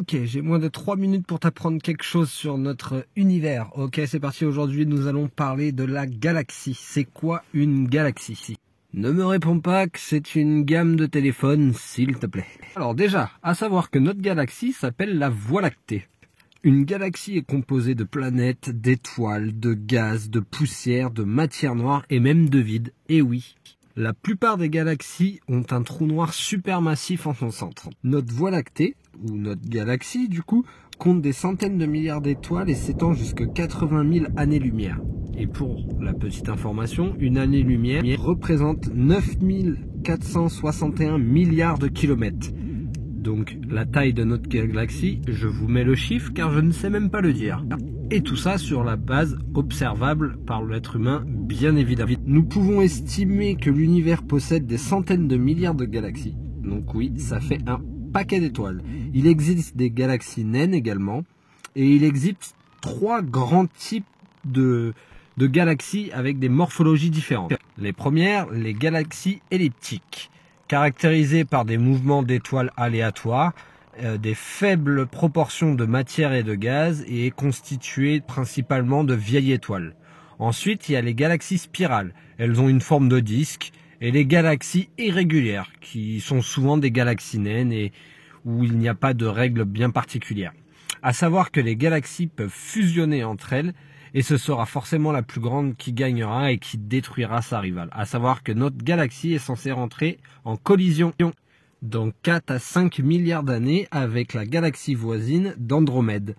Ok, j'ai moins de 3 minutes pour t'apprendre quelque chose sur notre univers. Ok, c'est parti, aujourd'hui nous allons parler de la galaxie. C'est quoi une galaxie? Ne me réponds pas que c'est une gamme de téléphones, s'il te plaît. Alors déjà, à savoir que notre galaxie s'appelle la Voie lactée. Une galaxie est composée de planètes, d'étoiles, de gaz, de poussière, de matière noire et même de vide. Et oui, la plupart des galaxies ont un trou noir supermassif en son centre. Notre Voie lactée, ou notre galaxie du coup, compte des centaines de milliards d'étoiles et s'étend jusqu'à 80 000 années-lumière. Et pour la petite information, une année-lumière représente 9 461 milliards de kilomètres. Donc la taille de notre galaxie, je vous mets le chiffre car je ne sais même pas le dire. Et tout ça sur la base observable par l'être humain, bien évidemment. Nous pouvons estimer que l'univers possède des centaines de milliards de galaxies. Donc oui, ça fait un paquet d'étoiles. Il existe des galaxies naines également. Et il existe 3 grands types de galaxies avec des morphologies différentes. Les premières, les galaxies elliptiques, caractérisées par des mouvements d'étoiles aléatoires, des faibles proportions de matière et de gaz et est constituée principalement de vieilles étoiles. Ensuite, il y a les galaxies spirales. Elles ont une forme de disque. Et les galaxies irrégulières, qui sont souvent des galaxies naines et où il n'y a pas de règles bien particulières. À savoir que les galaxies peuvent fusionner entre elles et ce sera forcément la plus grande qui gagnera et qui détruira sa rivale. À savoir que notre galaxie est censée rentrer en collision dans 4 à 5 milliards d'années avec la galaxie voisine d'Andromède.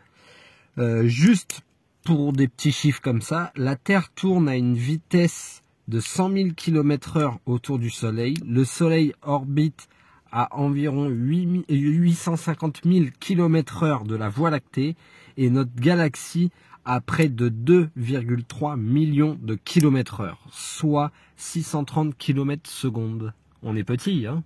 Juste pour des petits chiffres comme ça, la Terre tourne à une vitesse de 100 000 km/h autour du Soleil. Le Soleil orbite à environ 850 000 km/h de la Voie lactée et notre galaxie à près de 2,3 millions de km/h, soit 630 km/s. On est petit, hein?